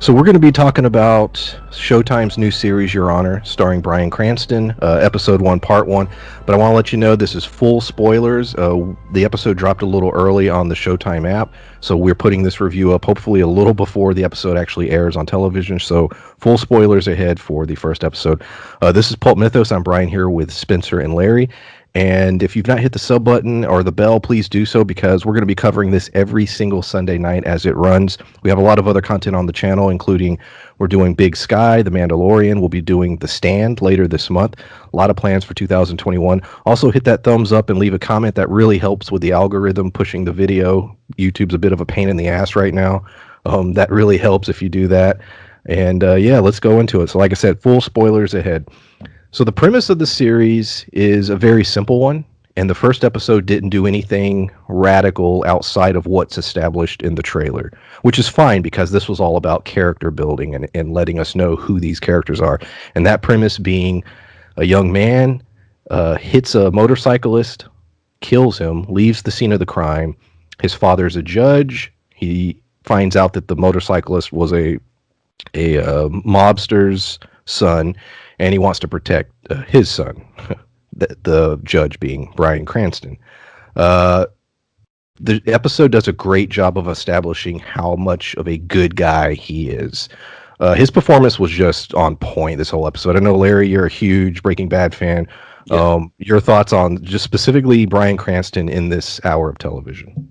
So we're going to be talking about Showtime's new series, Your Honor, starring Bryan Cranston, episode 1, part 1. But I want to let you know this is full spoilers. The episode dropped a little early on the Showtime app, so we're putting this review up hopefully a little before the episode actually airs on television. So full spoilers ahead for the first episode. This is Pulp Mythos. I'm Brian here with Spencer and Larry. And if you've not hit the sub button or the bell, please do so, because we're going to be covering this every single Sunday night as it runs. We have a lot of other content on the channel, including we're doing Big Sky, The Mandalorian. We'll be doing The Stand later this month. A lot of plans for 2021. Also, hit that thumbs up and leave a comment. That really helps with the algorithm pushing the video. YouTube's a bit of a pain in the ass right now. That really helps if you do that. And yeah, let's go into it. So like I said, full spoilers ahead. So the premise of the series is a very simple one, and the first episode didn't do anything radical outside of what's established in the trailer, which is fine because this was all about character building and letting us know who these characters are. And that premise being a young man hits a motorcyclist, kills him, leaves the scene of the crime. His father's a judge. He finds out that the motorcyclist was a mobster's son, and he wants to protect his son, the judge being Bryan Cranston. The episode does a great job of establishing how much of a good guy he is. His performance was just on point this whole episode. I know, Larry, you're a huge Breaking Bad fan. Yeah. Your thoughts on just specifically Bryan Cranston in this hour of television?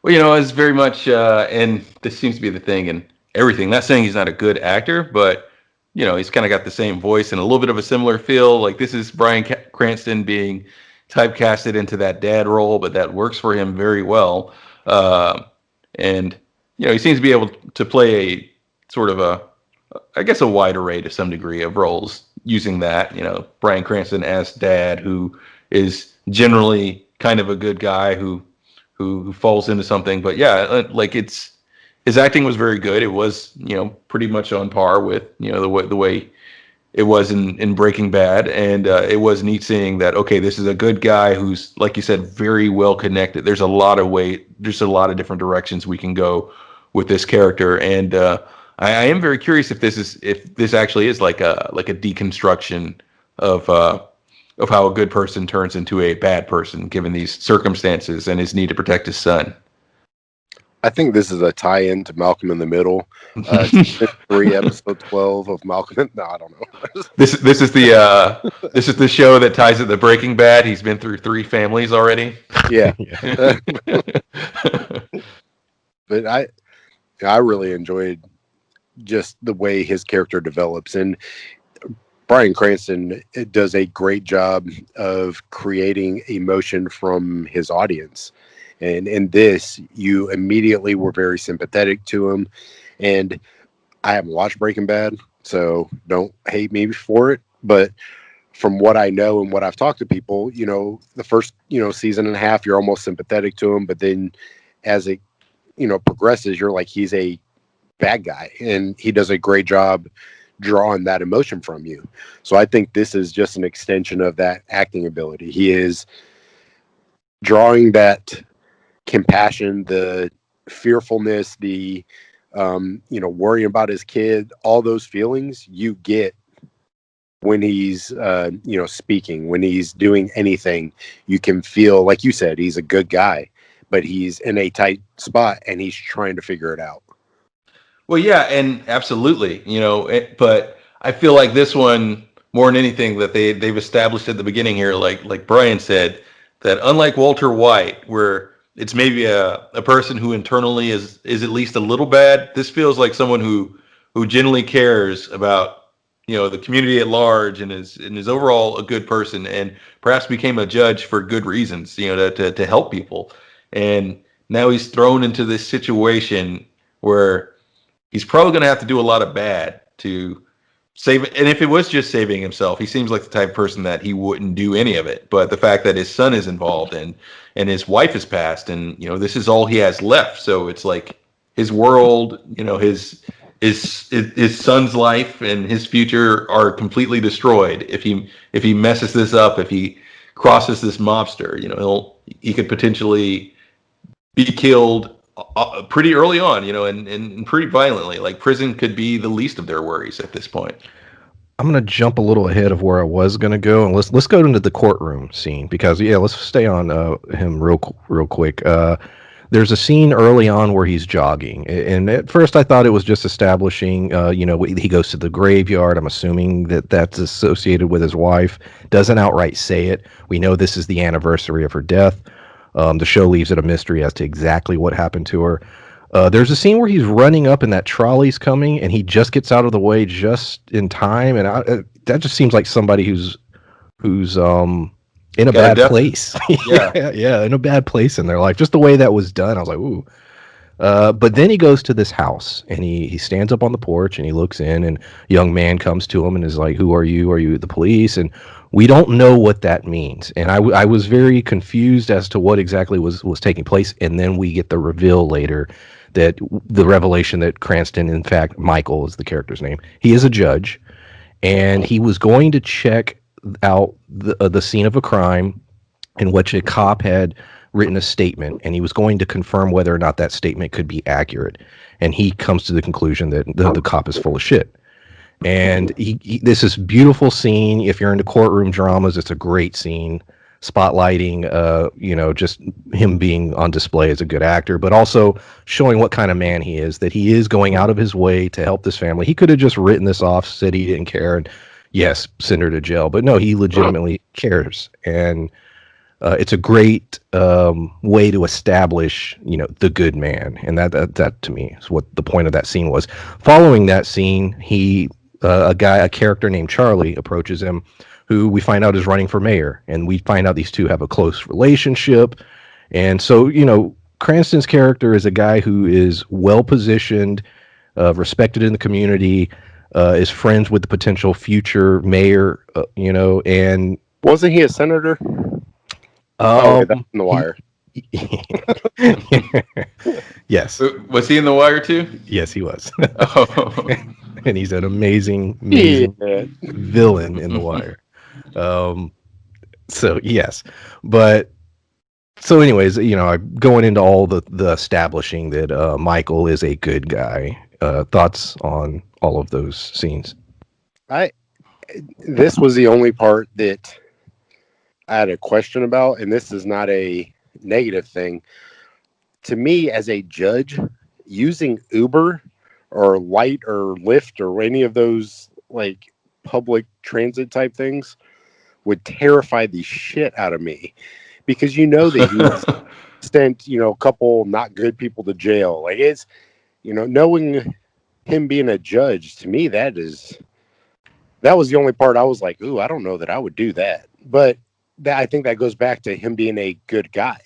Well, it's very much, and this seems to be the thing and everything. Not saying he's not a good actor, but he's kind of got the same voice and a little bit of a similar feel. Like, this is Bryan Cranston being typecasted into that dad role, but that works for him very well. And he seems to be able to play a sort of a wide array to some degree of roles using that. Bryan Cranston as dad, who is generally kind of a good guy who falls into something. But yeah, like his acting was very good. It was, pretty much on par with, the way it was in Breaking Bad. And it was neat seeing that, okay, this is a good guy who's, like you said, very well connected. There's a lot of different directions we can go with this character. And I am very curious if this actually is like a deconstruction of how a good person turns into a bad person, given these circumstances and his need to protect his son. I think this is a tie-in to Malcolm in the Middle. 3 episode 12 of Malcolm. No, I don't know. This is the show that ties it to Breaking Bad. He's been through 3 families already. Yeah. But I really enjoyed just the way his character develops, and Bryan Cranston does a great job of creating emotion from his audience. And in this, you immediately were very sympathetic to him. And I haven't watched Breaking Bad, so don't hate me for it. But from what I know and what I've talked to people, the first, season and a half, you're almost sympathetic to him. But then as it, progresses, you're like, he's a bad guy. And he does a great job drawing that emotion from you. So I think this is just an extension of that acting ability. He is drawing that compassion, the fearfulness, the worrying about his kid, all those feelings you get when he's speaking, when he's doing anything. You can feel, like you said, he's a good guy, but he's in a tight spot and he's trying to figure it out. Well, yeah, and absolutely, but I feel like this one, more than anything, that they've established at the beginning here, like Brian said, that unlike Walter White, where it's maybe a person who internally is at least a little bad, this feels like someone who genuinely cares about the community at large and is overall a good person, and perhaps became a judge for good reasons, to help people. And now he's thrown into this situation where he's probably going to have to do a lot of bad to save it. And if it was just saving himself, he seems like the type of person that he wouldn't do any of it. But the fact that his son is involved and his wife has passed, and this is all he has left. So it's like his world, his son's life and his future are completely destroyed if he messes this up. If he crosses this mobster, he could potentially be killed pretty early on, and pretty violently. Like prison could be the least of their worries at this point. I'm gonna jump a little ahead of where I was gonna go, and let's go into the courtroom scene because let's stay on him real quick. There's a scene early on where he's jogging, and at first I thought it was just establishing. He goes to the graveyard. I'm assuming that that's associated with his wife. Doesn't outright say it. We know this is the anniversary of her death. The show leaves it a mystery as to exactly what happened to her. There's a scene where he's running up and that trolley's coming, and he just gets out of the way just in time, and that just seems like somebody who's in a bad place. Yeah, in a bad place in their life. Just the way that was done, I was like, ooh. But then he goes to this house, and he stands up on the porch, and he looks in, and a young man comes to him and is like, "Who are you? Are you the police?" And we don't know what that means, and I was very confused as to what exactly was taking place, and then we get the reveal later that the revelation that Cranston, in fact, Michael is the character's name. He is a judge, and he was going to check out the scene of a crime in which a cop had written a statement, and he was going to confirm whether or not that statement could be accurate. And he comes to the conclusion that the cop is full of shit. And this is beautiful scene. If you're into courtroom dramas, it's a great scene, spotlighting, just him being on display as a good actor, but also showing what kind of man he is, that he is going out of his way to help this family. He could have just written this off, said he didn't care, and yes, send her to jail. But no, he legitimately cares. And it's a great way to establish, the good man, and that to me is what the point of that scene was. Following that scene, a character named Charlie approaches him, who we find out is running for mayor, and we find out these two have a close relationship. And so, Cranston's character is a guy who is well positioned, respected in the community, is friends with the potential future mayor, and wasn't he a senator? That's in The Wire. Yes. Was he in The Wire too? Yes, he was. Oh. And he's an amazing villain in The Wire. So yes, but so anyways, I'm going into all the establishing that Michael is a good guy. Thoughts on all of those scenes? This was the only part that I had a question about, and this is not a negative thing. To me, as a judge, using Uber or Lyft or Lyft or any of those like public transit type things would terrify the shit out of me, because that he sent a couple not good people to jail. Like, it's knowing him being a judge, to me that was the only part I was like, ooh, I don't know that I would do that. But I think that goes back to him being a good guy.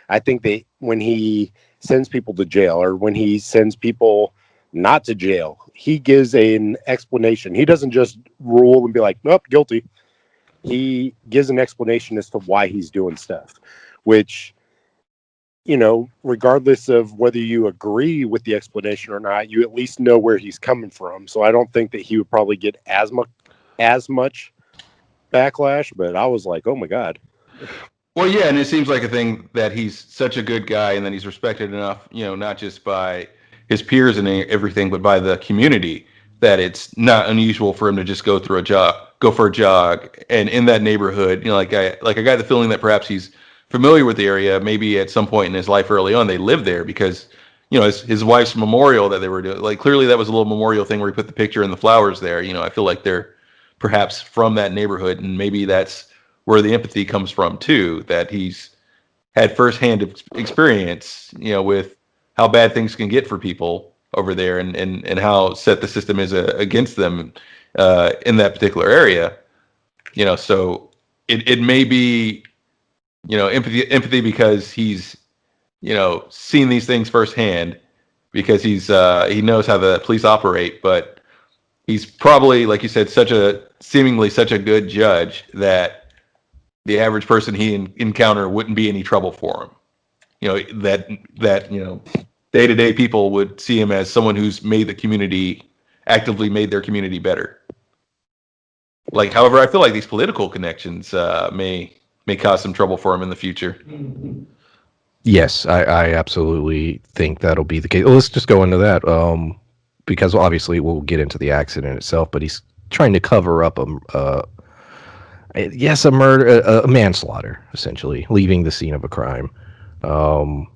I think that when he sends people to jail, or when he sends people not to jail, he gives an explanation. He doesn't just rule and be like, nope, guilty. He gives an explanation as to why he's doing stuff, which, regardless of whether you agree with the explanation or not, you at least know where he's coming from. So I don't think that he would probably get as much backlash, but I was like, oh my God. Well, yeah, and it seems like a thing that he's such a good guy, and that he's respected enough, not just by his peers and everything, but by the community, that it's not unusual for him to just go for a jog, and in that neighborhood, like I got the feeling that perhaps he's familiar with the area. Maybe at some point in his life early on, they lived there because, his wife's memorial that they were doing, like clearly that was a little memorial thing where he put the picture and the flowers there. I feel like they're perhaps from that neighborhood, and maybe that's where the empathy comes from too, that he's had firsthand experience, with how bad things can get for people over there, and how set the system is against them in that particular area. So it may be, empathy because he's, seen these things firsthand, because he knows how the police operate, but he's probably, like you said, seemingly such a good judge that the average person he encounter wouldn't be any trouble for him. That day-to-day people would see him as someone who's actively made their community better. Like, however, I feel like these political connections may cause some trouble for him in the future. Yes, I absolutely think that'll be the case. Well, let's just go into that, because obviously we'll get into the accident itself, but he's trying to cover up yes, a murder, a manslaughter, essentially, leaving the scene of a crime. Um,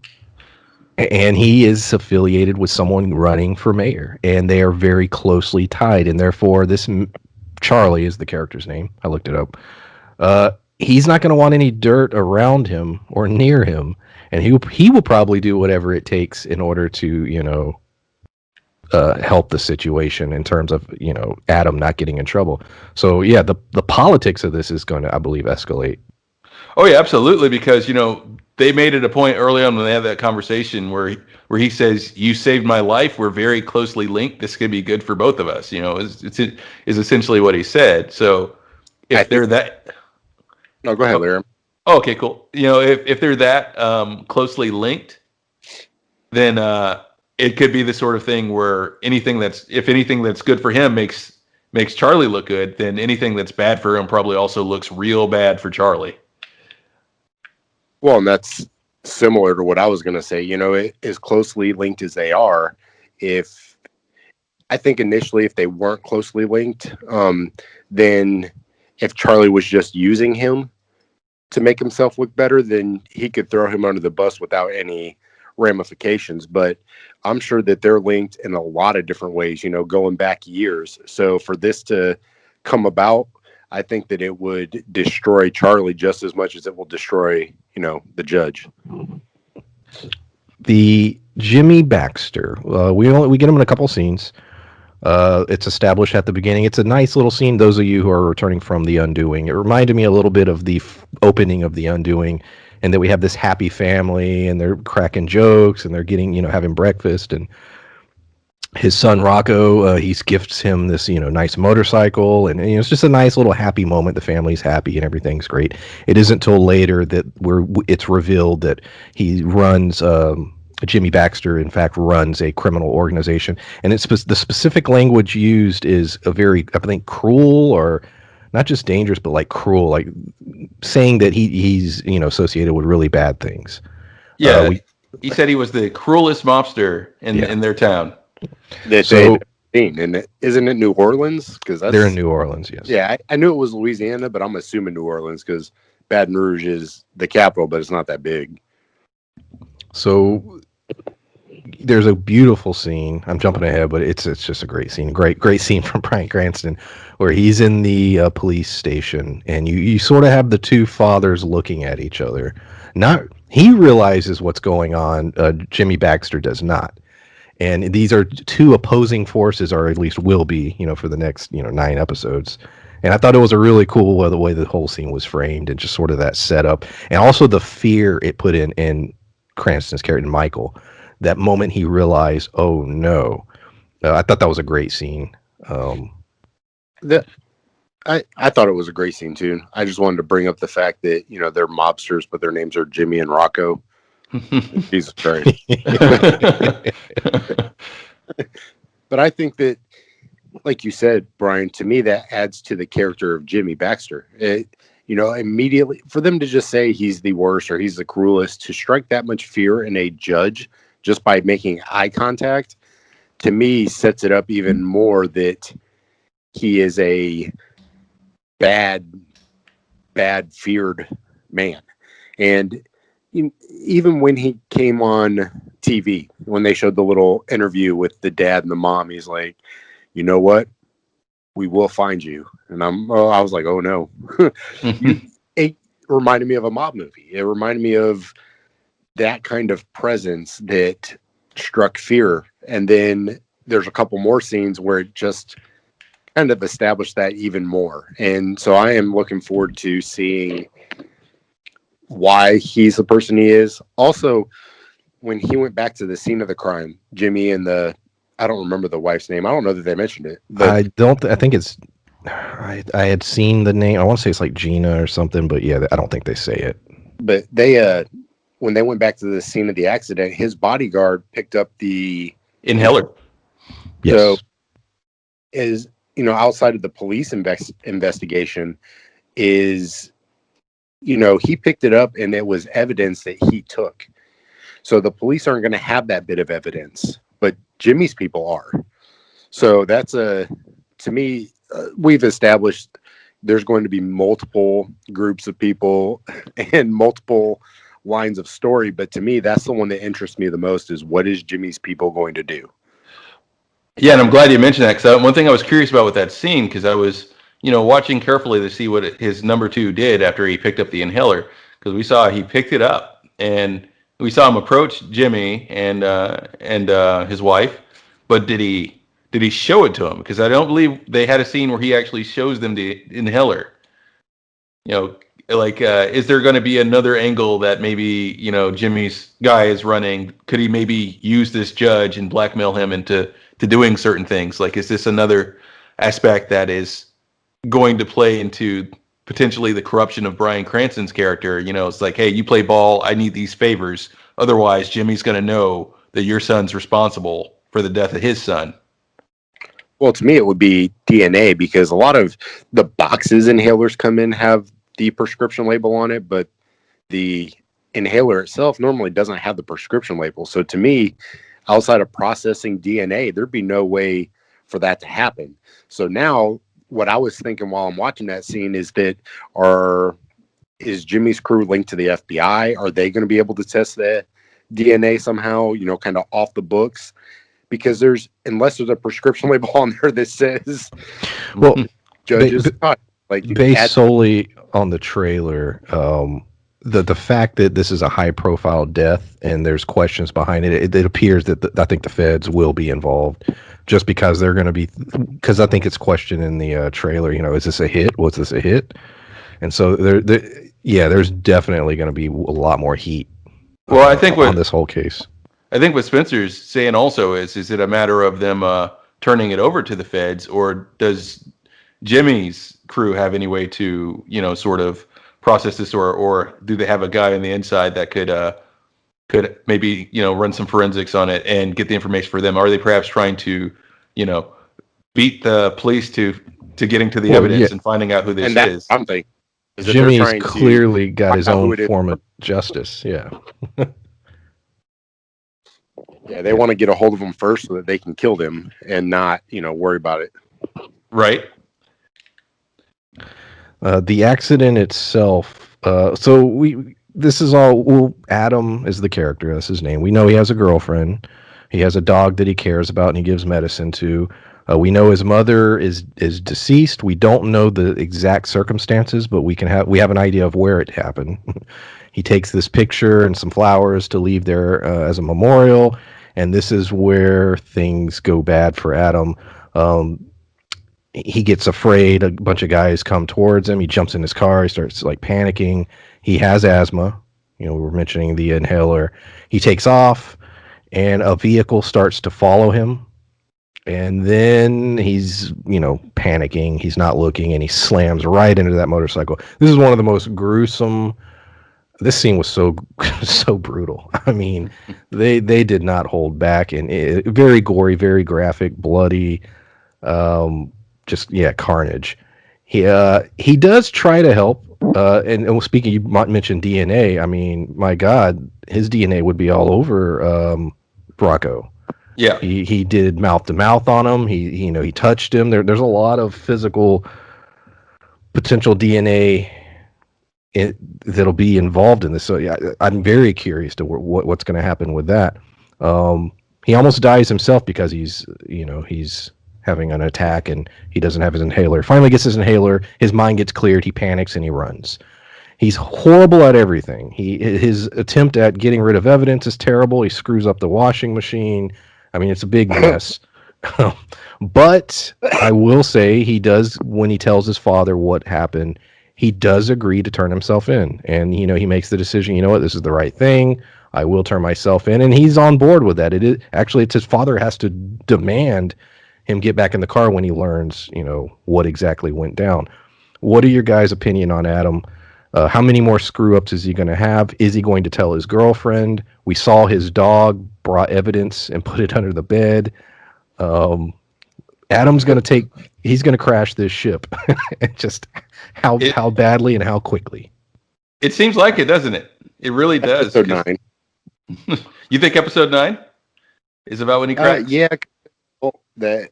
and he is affiliated with someone running for mayor, and they are very closely tied, and therefore Charlie is the character's name. I looked it up. He's not going to want any dirt around him or near him, and he will probably do whatever it takes in order to help the situation in terms of Adam not getting in trouble. So yeah, the politics of this is going to, I believe, escalate. Oh yeah, absolutely. Because they made it a point early on when they had that conversation where he says, "You saved my life. We're very closely linked. This could be good for both of us." Is essentially what he said. So I if they're think. that, No, go ahead, oh, Larry. okay, cool. If they're that closely linked, then it could be the sort of thing where if anything that's good for him makes Charlie look good, then anything that's bad for him probably also looks real bad for Charlie. Well, and that's similar to what I was going to say. As closely linked as they are, if I think initially if they weren't closely linked, then if Charlie was just using him to make himself look better, then he could throw him under the bus without any ramifications. But I'm sure that they're linked in a lot of different ways, going back years. So for this to come about, I think that it would destroy Charlie just as much as it will destroy, the judge. The Jimmy Baxter, we get him in a couple scenes. It's established at the beginning. It's a nice little scene. Those of you who are returning from The Undoing, it reminded me a little bit of the opening of The Undoing, and that we have this happy family, and they're cracking jokes, and they're getting, having breakfast, and his son Rocco, he gifts him this, nice motorcycle, and it's just a nice little happy moment. The family's happy and everything's great. It isn't till later that it's revealed that he runs. Jimmy Baxter, in fact, runs a criminal organization, and the specific language used is a very, I think, cruel, or not just dangerous, but like cruel, like saying that he's associated with really bad things. Yeah, he said he was the cruelest mobster in Yeah. in their town. That So they've seen, and isn't it New Orleans? Because they're in New Orleans, yes. Yeah, I knew it was Louisiana, but I'm assuming New Orleans because Baton Rouge is the capital, but it's not that big. So there's a beautiful scene. I'm jumping ahead, but it's just a great scene. Great scene from Bryan Cranston, where he's in the police station, and you sort of have the two fathers looking at each other. Not he realizes what's going on. Jimmy Baxter does not, and these are two opposing forces, or at least will be, for the next 9 episodes. And I thought it was a really cool the way the whole scene was framed, and just sort of that setup, and also the fear it put in Cranston's character Michael. That moment he realized, oh no, I thought that was a great scene. I thought it was a great scene too. I just wanted to bring up the fact that they're mobsters, but their names are Jimmy and Rocco. Jesus Christ! But I think that, like you said, Brian, to me that adds to the character of Jimmy Baxter. Immediately for them to just say he's the worst or he's the cruelest, to strike that much fear in a judge just by making eye contact, to me sets it up even more that he is a bad feared man. And even when he came on TV, when they showed the little interview with the dad and the mom, he's like, you know what? We will find you. And I was like, oh no. It reminded me of a mob movie. It reminded me of that kind of presence that struck fear. And then there's a couple more scenes where it just kind of established that even more. And so I am looking forward to seeing why he's the person he is. Also, when he went back to the scene of the crime, Jimmy and I don't remember the wife's name. I don't know that they mentioned it. I don't. I think it's. I had seen the name. I want to say it's like Gina or something, but yeah, I don't think they say it. But they, when they went back to the scene of the accident, his bodyguard picked up the inhaler. Yes. So, is outside of the police investigation, is he picked it up and it was evidence that he took. So the police aren't going to have that bit of evidence, but Jimmy's people are. So that's to me, we've established there's going to be multiple groups of people and multiple lines of story. But to me, that's the one that interests me the most is what is Jimmy's people going to do? Yeah, and I'm glad you mentioned that because one thing I was curious about with that scene, because I was, watching carefully to see what his number two did after he picked up the inhaler, because we saw he picked it up and we saw him approach Jimmy and his wife, but did he show it to him? Because I don't believe they had a scene where he actually shows them the inhaler. You know, is there going to be another angle that maybe Jimmy's guy is running? Could he maybe use this judge and blackmail him into doing certain things? Like, is this another aspect that is going to play into potentially the corruption of Bryan Cranston's character? It's like, hey, you play ball, I need these favors. Otherwise, Jimmy's going to know that your son's responsible for the death of his son. Well, to me, it would be DNA because a lot of the boxes inhalers come in have the prescription label on it, but the inhaler itself normally doesn't have the prescription label. So to me, outside of processing DNA, there'd be no way for that to happen. So now what I was thinking while I'm watching that scene is that is Jimmy's crew linked to the FBI? Are they going to be able to test the DNA somehow, kind of off the books? Because unless there's a prescription label on there that says, well, judges, based solely on the trailer, the fact that this is a high profile death and there's questions behind it, it appears that I think the feds will be involved just because they're going to be, because I think it's questioned in the trailer, is this a hit? Was this a hit? And so there's definitely going to be a lot more heat. Well, I think on this whole case. I think what Spencer's saying also is it a matter of them turning it over to the feds, or does Jimmy's crew have any way to, sort of process this, or do they have a guy on the inside that could maybe, run some forensics on it and get the information for them? Are they perhaps trying to, beat the police to getting to the evidence and finding out who this is? I'm thinking. Jimmy's clearly got his own form of justice. Yeah. Yeah, they want to get a hold of him first so that they can kill them and not, worry about it. Right. The accident itself. This is all. Well, Adam is the character. That's his name. We know he has a girlfriend. He has a dog that he cares about and he gives medicine to. We know his mother is deceased. We don't know the exact circumstances, but we have an idea of where it happened. He takes this picture and some flowers to leave there as a memorial, and this is where things go bad for Adam. He gets afraid. A bunch of guys come towards him. He jumps in his car. He starts panicking. He has asthma. We were mentioning the inhaler. He takes off, and a vehicle starts to follow him. And then he's, panicking. He's not looking, and he slams right into that motorcycle. This is one of the most gruesome. This scene was so brutal. I mean, they did not hold back, and very gory, very graphic, bloody, carnage. He does try to help. And speaking, you mentioned DNA. I mean, my God, his DNA would be all over Rocco. Yeah, he did mouth to mouth on him. He touched him. There's a lot of physical potential DNA that'll be involved in this. So yeah, I'm very curious to what's going to happen with that. He almost dies himself because he's having an attack and he doesn't have his inhaler. Finally gets his inhaler. His mind gets cleared. He panics and he runs. He's horrible at everything. His attempt at getting rid of evidence is terrible. He screws up the washing machine. I mean, it's a big mess. But I will say he does, when he tells his father what happened, he does agree to turn himself in. And, he makes the decision, this is the right thing. I will turn myself in. And he's on board with that. It's his father has to demand him get back in the car when he learns, what exactly went down. What are your guys' opinion on Adam? How many more screw-ups is he going to have? Is he going to tell his girlfriend? We saw his dog brought evidence and put it under the bed. Adam's going to he's going to crash this ship. Just how badly and how quickly. It seems like it, doesn't it? It really does. Episode 9. You think episode 9 is about when he cracks? Yeah. Well, the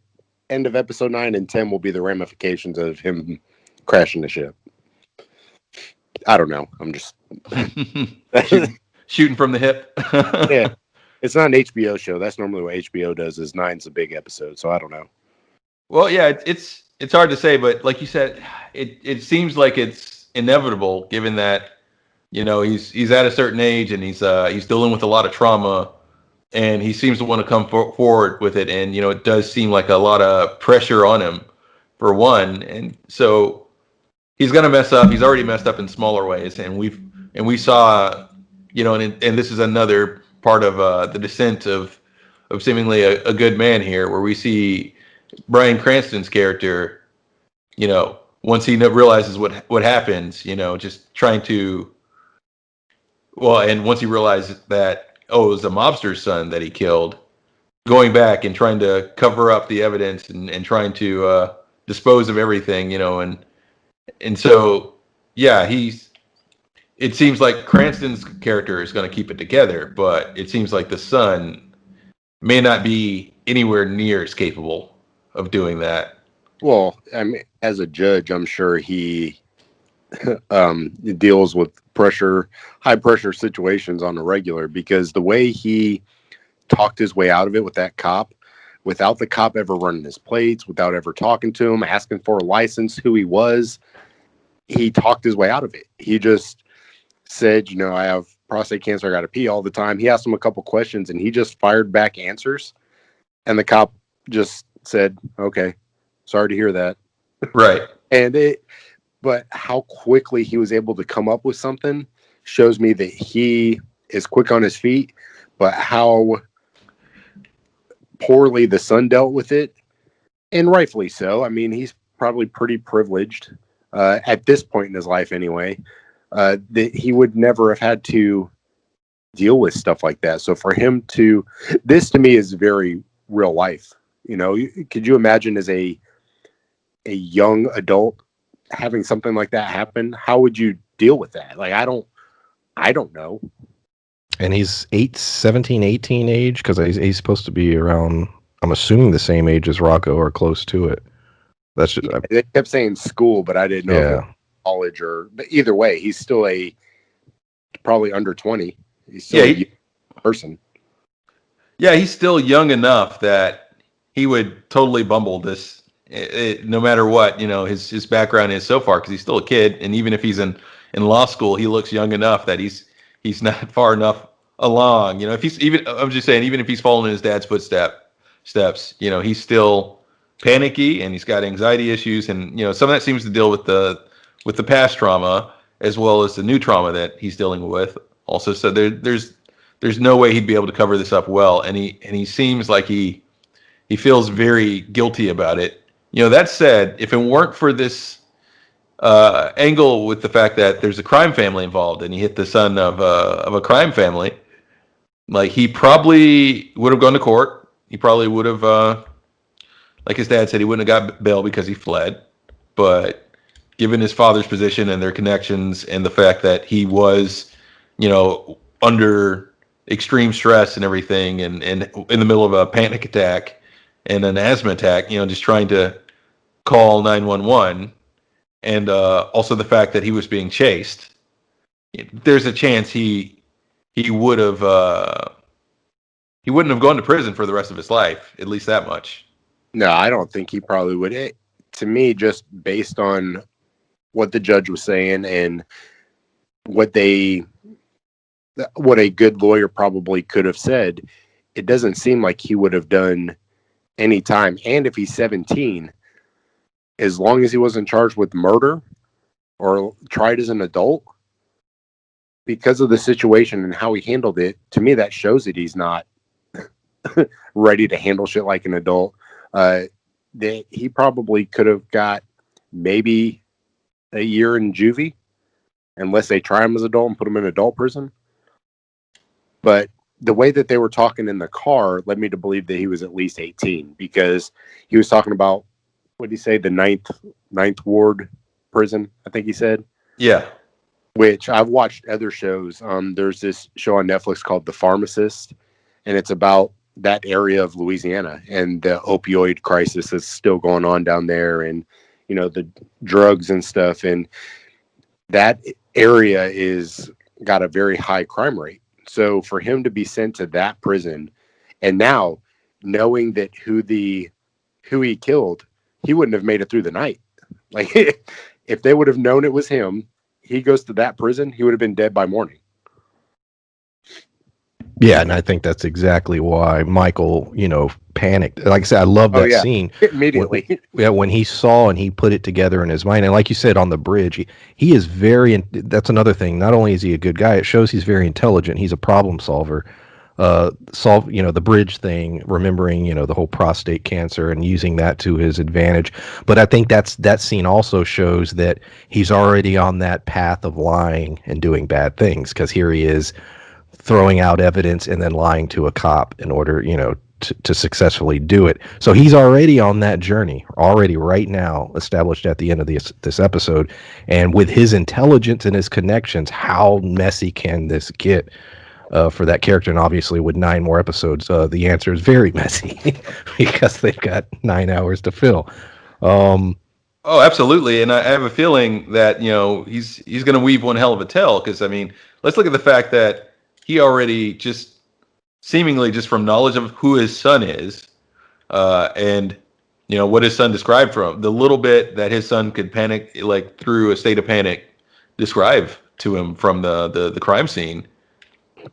end of episode 9 and 10 will be the ramifications of him crashing the ship. I don't know. I'm just shooting from the hip. yeah. It's not an HBO show. That's normally what HBO does. Is 9's a big episode, so I don't know. Well, yeah, it's hard to say, but like you said, it seems like it's inevitable, given that he's at a certain age and he's dealing with a lot of trauma, and he seems to want to come forward with it, and it does seem like a lot of pressure on him, for one, and so he's gonna mess up. He's already messed up in smaller ways, and we saw, and this is another part of the descent of seemingly a good man here, where we see Bryan Cranston's character, once he realizes what happens, just trying to, and once he realizes that, it was a mobster's son that he killed, going back and trying to cover up the evidence and trying to dispose of everything, and so, yeah, it seems like Cranston's character is going to keep it together, but it seems like the son may not be anywhere near as capable of doing that. Well, I mean, as a judge, I'm sure he deals with high pressure situations on a regular, because the way he talked his way out of it with that cop, without the cop ever running his plates, without ever talking to him, asking for a license, who he was, he talked his way out of it. He just said, I have prostate cancer, I got to pee all the time. He asked him a couple questions and he just fired back answers. And the cop just said, okay, sorry to hear that. Right. But how quickly he was able to come up with something shows me that he is quick on his feet, but how poorly the son dealt with it, and rightfully so. I mean, he's probably pretty privileged at this point in his life anyway, that he would never have had to deal with stuff like that. So for him this to me is very real life. Could you imagine as a young adult having something like that happen? How would you deal with that? Like, I don't know. And he's 17, 18 age, because he's supposed to be around, I'm assuming, the same age as Rocco or close to it. That's just, they kept saying school, but I didn't know if it was college but either way, he's still probably under 20. He's still a young person. Yeah, he's still young enough that he would totally bumble this, no matter what his background is so far, because he's still a kid, and even if he's in law school, he looks young enough that he's not far enough along. If he's I'm just saying, even if he's following in his dad's steps, he's still panicky and he's got anxiety issues, and some of that seems to deal with the past trauma as well as the new trauma that he's dealing with also. So there's no way he'd be able to cover this up well, and he seems like he feels very guilty about it. That said, if it weren't for this angle with the fact that there's a crime family involved and he hit the son of a crime family, like, he probably would have gone to court. He probably would have, like his dad said, he wouldn't have got bail because he fled. But given his father's position and their connections and the fact that he was, under extreme stress and everything, and in the middle of a panic attack and an asthma attack, just trying to call 911, and also the fact that he was being chased, there's a chance he wouldn't have gone to prison for the rest of his life, at least that much. No, I don't think he probably would. To me, just based on what the judge was saying and what a good lawyer probably could have said, it doesn't seem like he would have done any time. And if he's 17, as long as he wasn't charged with murder or tried as an adult, because of the situation and how he handled it, to me, that shows that he's not ready to handle shit like an adult. That he probably could have got maybe a year in juvie, unless they try him as an adult and put him in adult prison. But the way that they were talking in the car led me to believe that he was at least 18, because he was talking about, what did he say, the ninth ward prison, I think he said. Yeah. which I've watched other shows. There's this show on Netflix called The Pharmacist, and it's about that area of Louisiana and the opioid crisis that's still going on down there, and the drugs and stuff. And that area is got a very high crime rate. So for him to be sent to that prison, and now knowing that who he killed, he wouldn't have made it through the night. Like if they would have known it was him, he goes to that prison, he would have been dead by morning. Yeah, and I think that's exactly why Michael, panicked. Like I said, I love that scene. Immediately. When he saw and he put it together in his mind. And like you said, on the bridge, he is that's another thing. Not only is he a good guy, it shows he's very intelligent. He's a problem solver. The bridge thing, remembering, the whole prostate cancer and using that to his advantage. But I think that scene also shows that he's already on that path of lying and doing bad things, because here he is throwing out evidence and then lying to a cop in order, to successfully do it. So he's already on that journey, already right now, established at the end of this episode. And with his intelligence and his connections, how messy can this get for that character? And obviously with 9 more episodes, the answer is very messy because they've got 9 hours to fill. Oh, absolutely. And I have a feeling that, he's going to weave one hell of a tale, because, let's look at the fact that he already seemingly just from knowledge of who his son is, and what his son described, from the little bit that his son could panic, like through a state of panic, describe to him from the crime scene.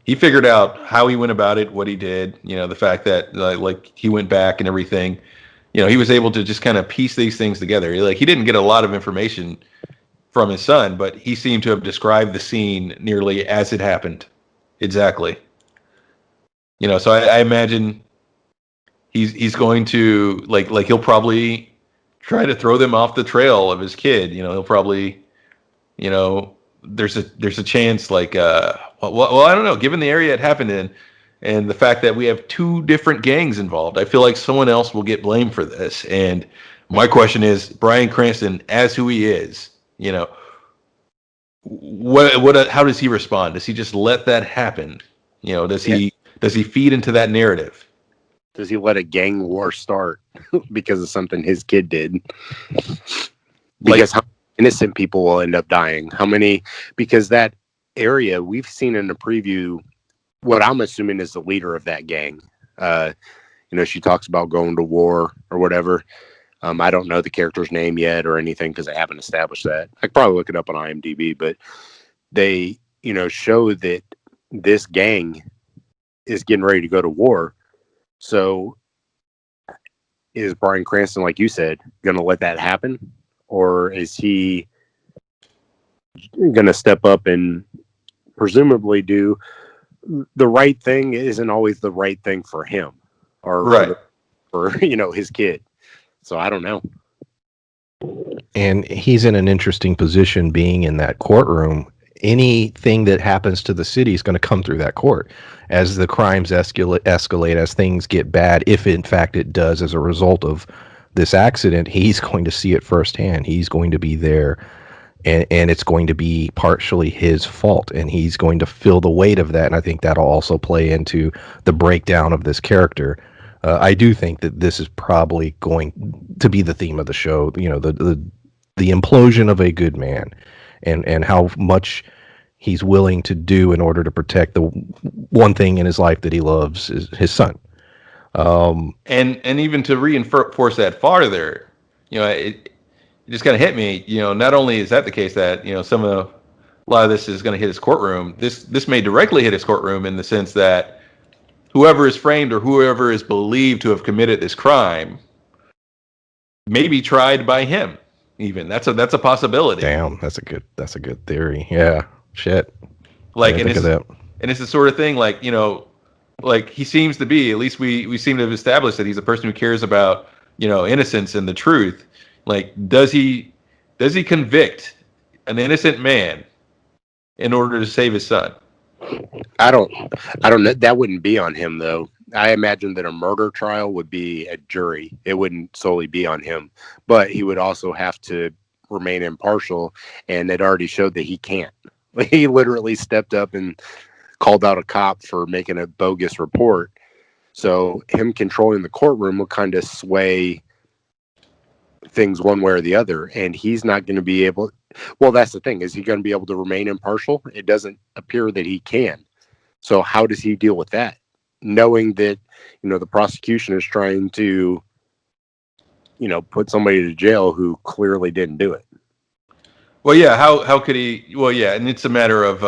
He figured out how he went about it, what he did, the fact that like he went back and everything. He was able to just kind of piece these things together. Like, he didn't get a lot of information from his son, but he seemed to have described the scene nearly as it happened. Exactly. So I imagine he's going to like he'll probably try to throw them off the trail of his kid. He'll probably, there's a chance, like well, I don't know, given the area it happened in and the fact that we have 2 different gangs involved, I feel like someone else will get blamed for this. And my question is, Bryan Cranston, as who he is, how does he respond? Does he just let that happen? Does he feed into that narrative? Does he let a gang war start because of something his kid did? Because how innocent people will end up dying? How many? Because that area, we've seen in the preview, what I'm assuming is the leader of that gang. She talks about going to war or whatever. I don't know the character's name yet or anything because I haven't established that. I could probably look it up on IMDb, but they, show that this gang is getting ready to go to war. So is Bryan Cranston, like you said, going to let that happen? Or is he going to step up and presumably do the right thing? Isn't always the right thing for him or right. for his kid. So I don't know. And he's in an interesting position being in that courtroom. Anything that happens to the city is going to come through that court. As the crimes escalate, as things get bad, if in fact it does as a result of this accident, he's going to see it firsthand. He's going to be there, and it's going to be partially his fault, and he's going to feel the weight of that. And I think that'll also play into the breakdown of this character. I do think that this is probably going to be the theme of the show. The implosion of a good man, and how much he's willing to do in order to protect the one thing in his life that he loves, is his son. And even to reinforce that farther, it just kind of hit me. Not only is that the case that a lot of this is going to hit his courtroom. This may directly hit his courtroom in the sense that whoever is framed or whoever is believed to have committed this crime may be tried by him. Even that's a possibility. Damn, that's a good theory. Yeah, shit. Like, and it's the sort of thing, like, like he seems to be. At least we seem to have established that he's a person who cares about innocence and the truth. Like, does he convict an innocent man in order to save his son? I don't know. That wouldn't be on him, though. I imagine that a murder trial would be a jury. It wouldn't solely be on him, but he would also have to remain impartial, and it already showed that he can't. He literally stepped up and called out a cop for making a bogus report. So him controlling the courtroom will kind of sway things one way or the other, and he's not going to be able. Well, that's the thing. Is he going to be able to remain impartial? It doesn't appear that he can. So how does he deal with that, knowing that the prosecution is trying to put somebody to jail who clearly didn't do it? Well, yeah. How could he? Well, yeah, and it's a matter of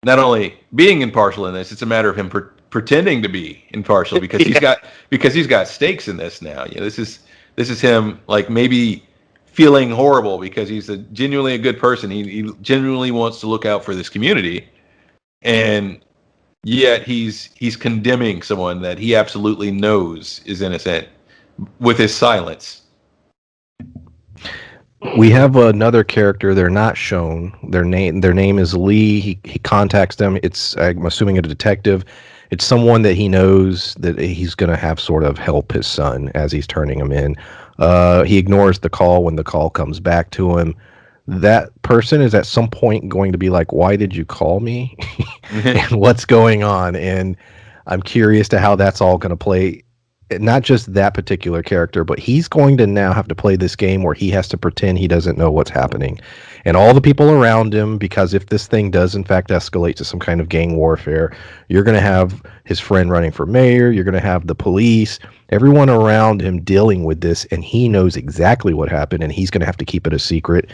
not only being impartial in this; it's a matter of him pretending to be impartial because Yeah. he's got stakes in this now. This is him like maybe feeling horrible because he's genuinely a good person. He genuinely wants to look out for this community, and yet he's condemning someone that he absolutely knows is innocent with his silence. We have another character. They're not shown. Their name is Lee. He contacts them. I'm assuming a detective. It's someone that he knows that he's going to have sort of help his son as he's turning him in. He ignores the call when the call comes back to him. That person is at some point going to be like, "Why did you call me? And what's going on?" And I'm curious to how that's all going to play. Not just that particular character, but he's going to now have to play this game where he has to pretend he doesn't know what's happening. And all the people around him, because if this thing does in fact escalate to some kind of gang warfare, you're going to have his friend running for mayor, you're going to have the police, everyone around him dealing with this, and he knows exactly what happened, and he's going to have to keep it a secret.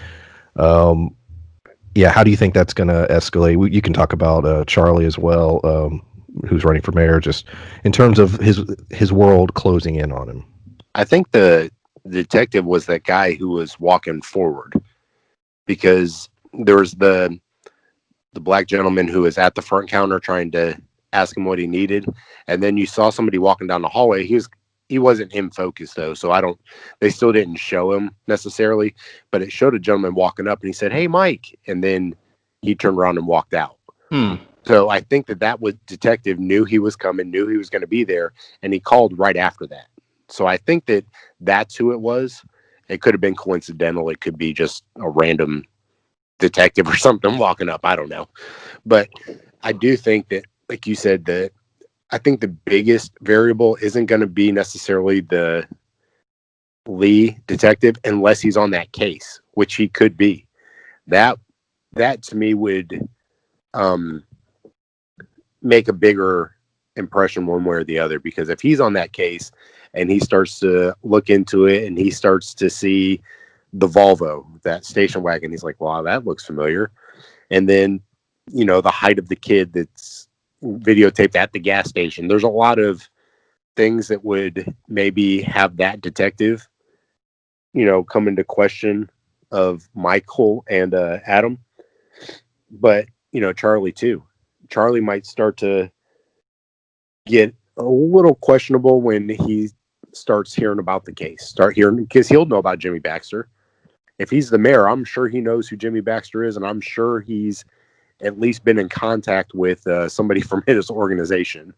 Yeah, how do you think that's going to escalate? You can talk about Charlie as well, who's running for mayor, just in terms of his world closing in on him. I think the detective was that guy who was walking forward, because there was the black gentleman who was at the front counter trying to ask him what he needed, and then you saw somebody walking down the hallway. He wasn't in focus though, so they still didn't show him necessarily, but it showed a gentleman walking up and he said, "Hey, Mike," and then he turned around and walked out. So I think that was detective knew he was coming, knew he was going to be there, and he called right after that. So I think that's who it was. It could have been coincidental. It could be just a random detective or something walking up. I don't know. But I do think that, like you said, that I think the biggest variable isn't going to be necessarily the Lee detective unless he's on that case, which he could be. That to me would make a bigger impression one way or the other, because if he's on that case and he starts to look into it and he starts to see the Volvo, that station wagon, he's like, "Wow, that looks familiar." And then the height of the kid that's videotaped at the gas station. There's a lot of things that would maybe have that detective come into question of Michael and Adam. But Charlie too. Charlie might start to get a little questionable when he starts hearing about the case. Because he'll know about Jimmy Baxter. If he's the mayor, I'm sure he knows who Jimmy Baxter is, and I'm sure he's at least been in contact with somebody from his organization.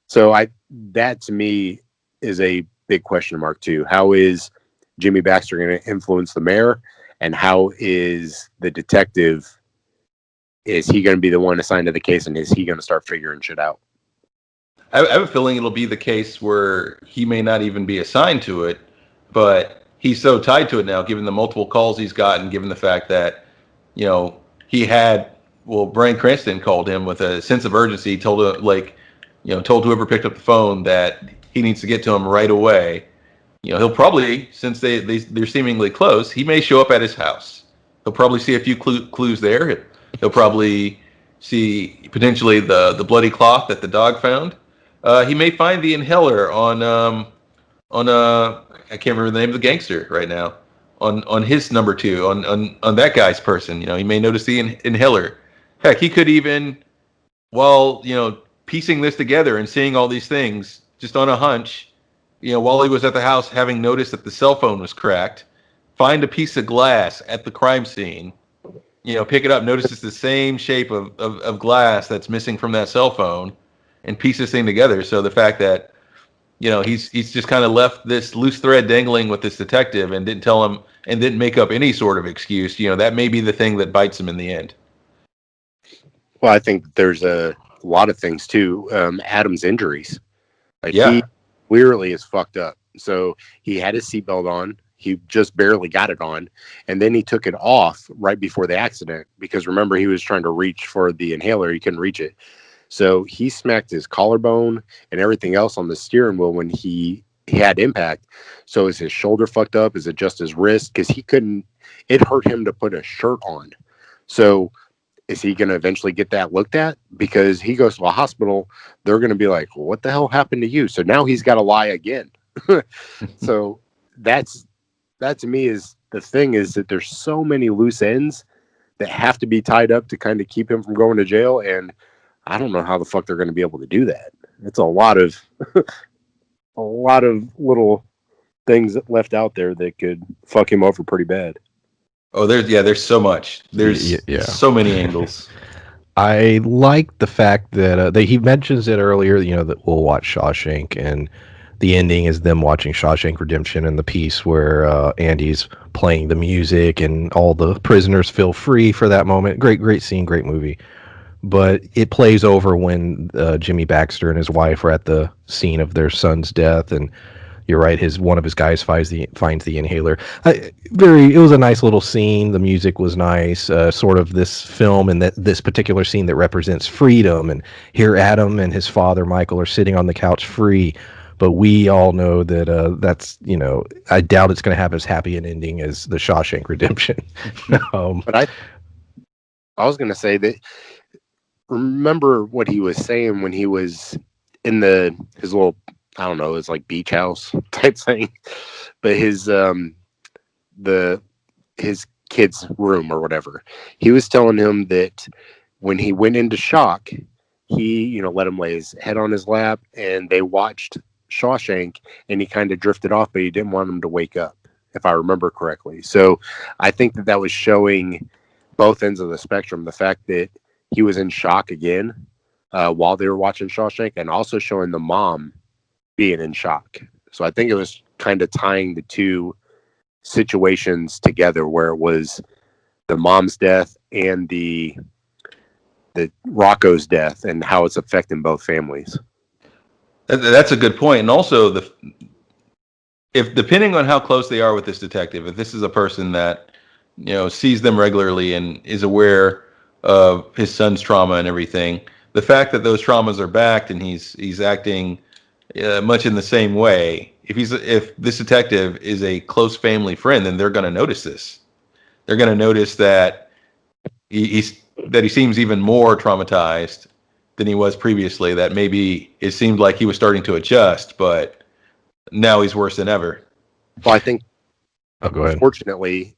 So that to me is a big question mark too. How is Jimmy Baxter going to influence the mayor, and how is the detective? Is he going to be the one assigned to the case, and is he going to start figuring shit out? I have a feeling it'll be the case where he may not even be assigned to it, but he's so tied to it now, given the multiple calls he's gotten, given the fact that, he had, Bryan Cranston called him with a sense of urgency, told whoever picked up the phone that he needs to get to him right away. He'll probably, since they're seemingly close, he may show up at his house. He'll probably see a few clues there. He'll probably see potentially the bloody cloth that the dog found. He may find the inhaler on I can't remember the name of the gangster right now, on his number two, on that guy's person. He may notice the inhaler. Heck, he could even, while piecing this together and seeing all these things just on a hunch, while he was at the house, having noticed that the cell phone was cracked, find a piece of glass at the crime scene, pick it up, notice it's the same shape of glass that's missing from that cell phone, and piece this thing together. So the fact that he's just kind of left this loose thread dangling with this detective and didn't tell him and didn't make up any sort of excuse. That may be the thing that bites him in the end. Well, I think there's a lot of things too. Adam's injuries, like Yeah. he clearly is fucked up. So he had his seatbelt on. He just barely got it on, and then he took it off right before the accident because remember he was trying to reach for the inhaler, he couldn't reach it. So he smacked his collarbone and everything else on the steering wheel when he had impact. So is his shoulder fucked up? Is it just his wrist? Because he couldn't. It hurt him to put a shirt on. So is he going to eventually get that looked at? Because he goes to a hospital, they're going to be like, well, what the hell happened to you? So now he's got to lie again. So that to me is the thing, is that there's so many loose ends that have to be tied up to kind of keep him from going to jail. And I don't know how the fuck they're going to be able to do that. It's a lot of a lot of little things left out there that could fuck him over pretty bad. Oh, there's so much. There's so many angles. I like the fact that he mentions it earlier, that we'll watch Shawshank, and the ending is them watching Shawshank Redemption, and the piece where Andy's playing the music and all the prisoners feel free for that moment. Great scene, great movie. But it plays over when Jimmy Baxter and his wife are at the scene of their son's death, and you're right. One of his guys finds the inhaler. It was a nice little scene. The music was nice. Sort of this film and this particular scene that represents freedom. And here, Adam and his father Michael are sitting on the couch free. But we all know that that's I doubt it's going to have as happy an ending as the Shawshank Redemption. But I was going to say that. Remember what he was saying when he was in his little, I don't know, it's like beach house type thing, but his kid's room or whatever. He was telling him that when he went into shock, he let him lay his head on his lap, and they watched Shawshank, and he kind of drifted off, but he didn't want him to wake up, if I remember correctly. So I think that was showing both ends of the spectrum. The fact that he was in shock again while they were watching Shawshank, and also showing the mom being in shock. So I think it was kind of tying the two situations together, where it was the mom's death and the Rocco's death, and how it's affecting both families. That's a good point. And also, if depending on how close they are with this detective, if this is a person that sees them regularly and is aware of his son's trauma and everything, the fact that those traumas are backed and he's acting much in the same way, if this detective is a close family friend, then they're going to notice this. They're going to notice that he seems even more traumatized than he was previously, that maybe it seemed like he was starting to adjust, but now he's worse than ever. Well, I think go ahead. Unfortunately,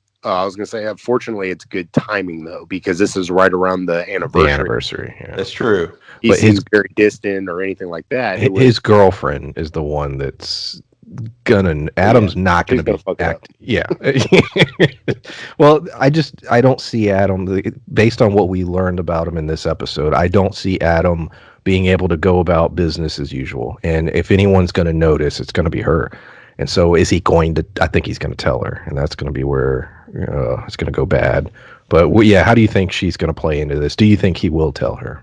it's good timing though, because this is right around the anniversary. The anniversary, yeah. That's true. He seems very distant or anything like that. His girlfriend is the one that's Adam's not gonna be act. Yeah. Well, I don't see Adam, based on what we learned about him in this episode. I don't see Adam being able to go about business as usual. And if anyone's going to notice, it's going to be her. And so is he going to? I think he's going to tell her, and that's going to be where it's going to go bad. But yeah, how do you think she's going to play into this? Do you think he will tell her?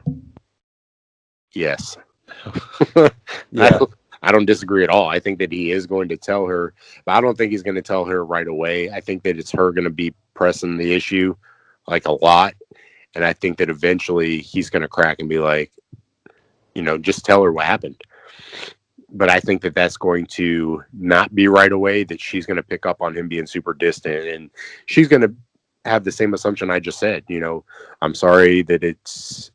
Yes. Yeah. I don't disagree at all. I think that he is going to tell her, but I don't think he's going to tell her right away. I think that it's her going to be pressing the issue like a lot. And I think that eventually he's going to crack and be like, just tell her what happened. But I think that that's going to not be right away, that she's going to pick up on him being super distant, and she's going to have the same assumption I just said. I'm sorry that it's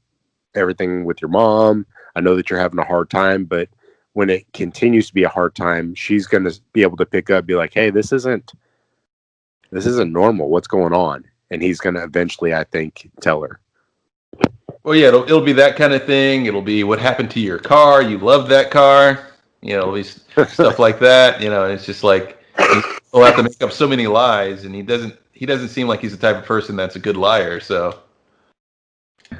everything with your mom. I know that you're having a hard time, but when it continues to be a hard time, she's going to be able to pick up, be like, hey, this isn't normal. What's going on? And he's going to eventually, I think, tell her. Well, yeah, it'll be that kind of thing. It'll be what happened to your car. You love that car. It'll be stuff like that. It's just like he'll have to make up so many lies, and he doesn't seem like he's the type of person that's a good liar. So,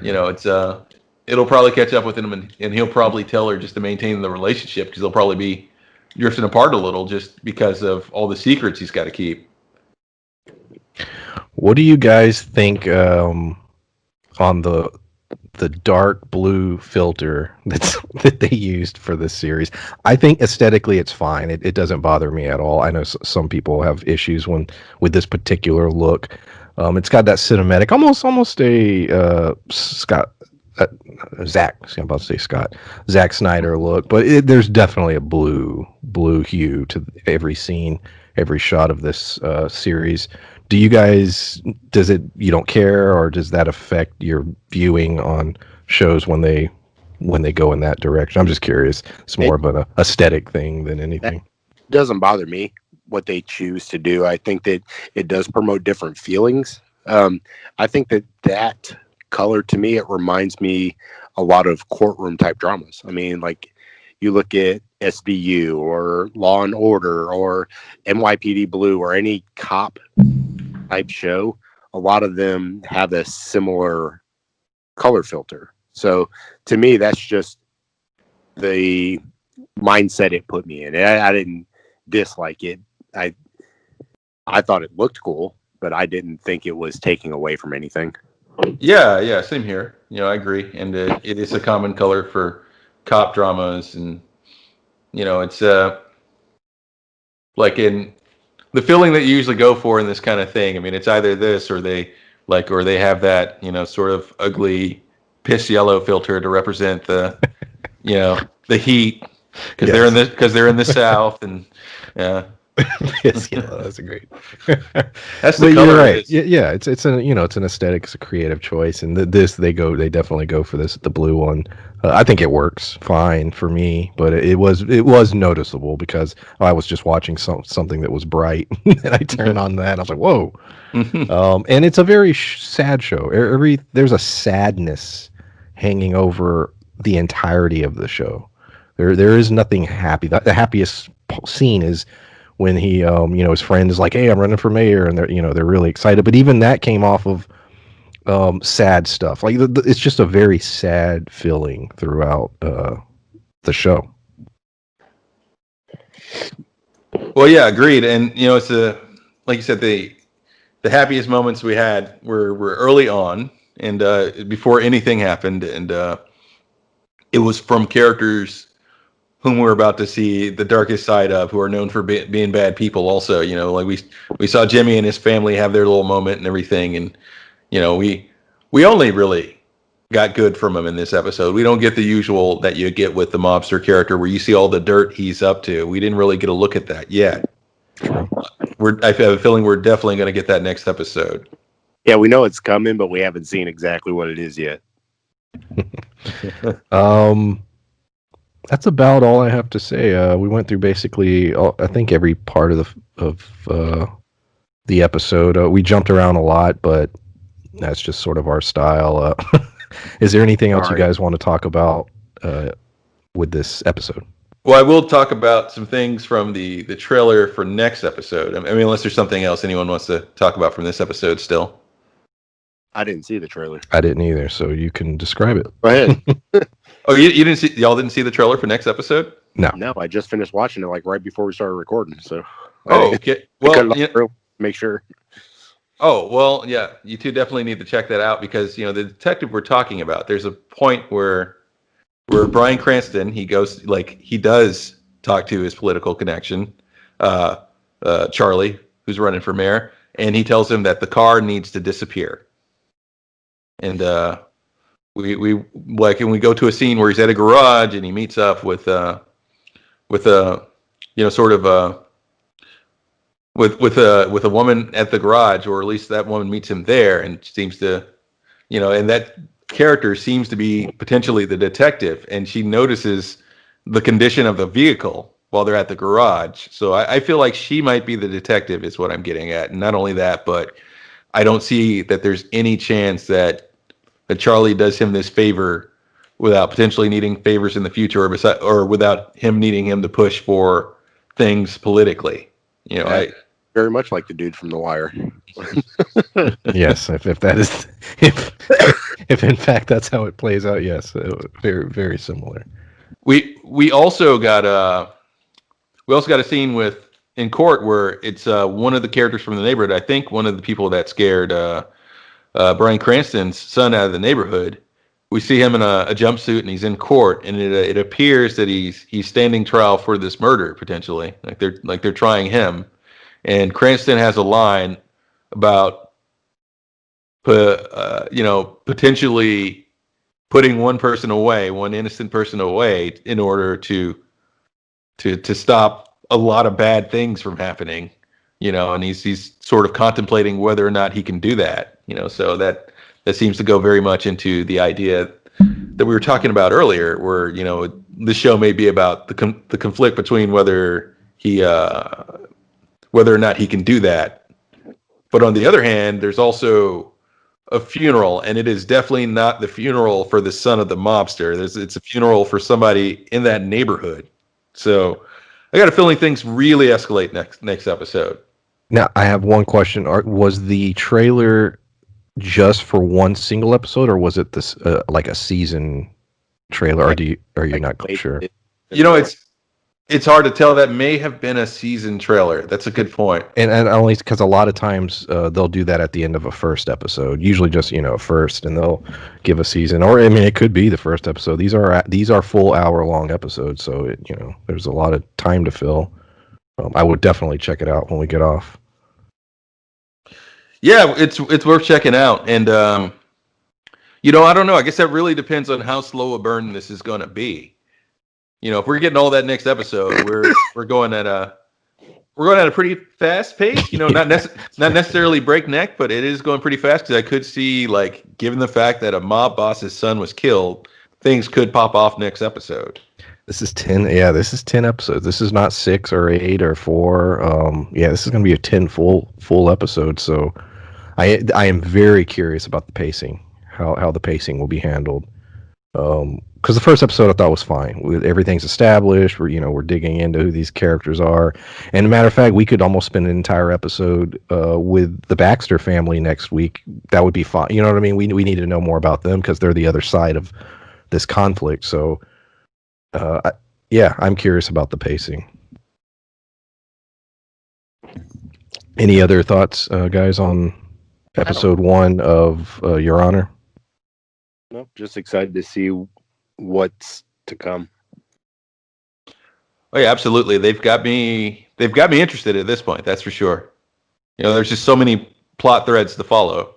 it'll probably catch up with him, and he'll probably tell her just to maintain the relationship, because they'll probably be drifting apart a little just because of all the secrets he's got to keep. What do you guys think on the dark blue filter that they used for this series? I think aesthetically it's fine. It doesn't bother me at all. I know some people have issues with this particular look. It's got that cinematic, almost a Scott. Zack, I'm about to say Scott, Zack Snyder look, but there's definitely a blue hue to every scene, every shot of this series. Do you guys, you don't care, or does that affect your viewing on shows when they go in that direction? I'm just curious. It's more of an aesthetic thing than anything. That doesn't bother me what they choose to do. I think that it does promote different feelings. I think that color, to me, it reminds me a lot of courtroom type dramas. I mean, like you look at SVU or Law and Order or NYPD Blue or any cop type show, a lot of them have a similar color filter. So to me, that's just the mindset it put me in. I didn't dislike it. I thought it looked cool, but I didn't think it was taking away from anything. Yeah, same here. I agree, and it is a common color for cop dramas, and it's like in the feeling that you usually go for in this kind of thing. I mean, it's either this or they have that sort of ugly piss yellow filter to represent the the heat because they're in the South, and yeah. Yes, that's a great. That's the color. You're right. Yeah, it's it's an aesthetic, it's a creative choice, and they definitely go for the blue one. I think it works fine for me, but it was noticeable because I was just watching something that was bright, and I turned on that. I was like, whoa. And it's a very sad show. There's a sadness hanging over the entirety of the show. There is nothing happy. The happiest scene is when he, his friend is like, "Hey, I'm running for mayor," and they're really excited. But even that came off of sad stuff. Like it's just a very sad feeling throughout the show. Well, yeah, agreed. And it's like you said, the happiest moments we had were early on, and before anything happened, and it was from characters whom we're about to see the darkest side of, who are known for being bad people also. Like we saw Jimmy and his family have their little moment and everything, and we only really got good from him in this episode. We don't get the usual that you get with the mobster character where you see all the dirt he's up to. We didn't really get a look at that yet. I have a feeling we're definitely going to get that next episode. Yeah, we know it's coming, but we haven't seen exactly what it is yet. That's about all I have to say. We went through basically, I think, every part of the episode. We jumped around a lot, but that's just sort of our style. Is there anything else you guys want to talk about with this episode? Well, I will talk about some things from the trailer for next episode. I mean, unless there's something else anyone wants to talk about from this episode still. I didn't see the trailer. I didn't either, so you can describe it. Go ahead. Oh, y'all didn't see the trailer for next episode? No, I just finished watching it like right before we started recording. So. Okay. Well, make sure. Oh, well, yeah. You two definitely need to check that out because the detective we're talking about. There's a point where Bryan Cranston he does talk to his political connection, Charlie, who's running for mayor, and he tells him that the car needs to disappear. And we go to a scene where he's at a garage and he meets up with a woman at the garage, or at least that woman meets him there and seems to, and that character seems to be potentially the detective, and she notices the condition of the vehicle while they're at the garage. So I feel like she might be the detective is what I'm getting at. And not only that, but I don't see that there's any chance that Charlie does him this favor without potentially needing favors in the future, or without him needing him to push for things politically. I very much like the dude from The Wire. Yes, if that is if in fact that's how it plays out, yes, very very similar. We also got we also got a scene in court where it's one of the characters from the neighborhood. I think one of the people that scared Bryan Cranston's son out of the neighborhood. We see him in a jumpsuit and he's in court, and it appears that he's standing trial for this murder potentially. Like they're trying him, and Cranston has a line about potentially putting one person away, one innocent person away, in order to stop a lot of bad things from happening. And he's sort of contemplating whether or not he can do that. So that seems to go very much into the idea that we were talking about earlier, where the show may be about the conflict between whether or not he can do that. But on the other hand, there's also a funeral, and it is definitely not the funeral for the son of the mobster. It's a funeral for somebody in that neighborhood. So I got a feeling things really escalate next episode. Now, I have one question. Was the trailer just for one single episode, or was it this like a season trailer? Or are you not sure? It's hard to tell. That may have been a season trailer. That's a good point. And only because a lot of times they'll do that at the end of a first episode. Usually just first, and they'll give a season. Or I mean, it could be the first episode. These are full hour-long episodes, so there's a lot of time to fill. I would definitely check it out when we get off. Yeah, it's worth checking out. And I don't know. I guess that really depends on how slow a burn this is going to be. If we're getting all that next episode, we're going at a pretty fast pace. Not necessarily breakneck, but it is going pretty fast, because I could see, like, given the fact that a mob boss's son was killed, things could pop off next episode. This is 10. Yeah, this is 10 episodes. This is not 6 or 8 or 4. This is going to be a 10 full episode. So I am very curious about the pacing, how the pacing will be handled. Because the first episode I thought was fine. Everything's established. We're digging into who these characters are. And a matter of fact, we could almost spend an entire episode with the Baxter family next week. That would be fine. You know what I mean? We need to know more about them because they're the other side of this conflict. So, I'm curious about the pacing. Any other thoughts, guys, on episode 1 of Your Honor? Nope, just excited to see what's to come. Oh yeah, absolutely. They've got me interested at this point, that's for sure. There's just so many plot threads to follow.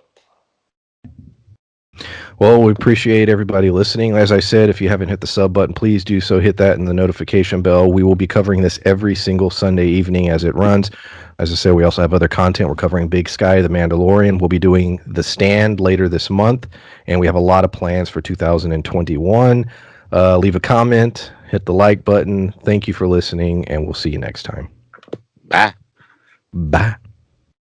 Well, we appreciate everybody listening. As I said, if you haven't hit the sub button, please do so. Hit that and the notification bell. We will be covering this every single Sunday evening as it runs. As I said, we also have other content. We're covering Big Sky, The Mandalorian. We'll be doing The Stand later this month, and we have a lot of plans for 2021. Leave a comment, hit the like button. Thank you for listening, and we'll see you next time. Bye. Bye.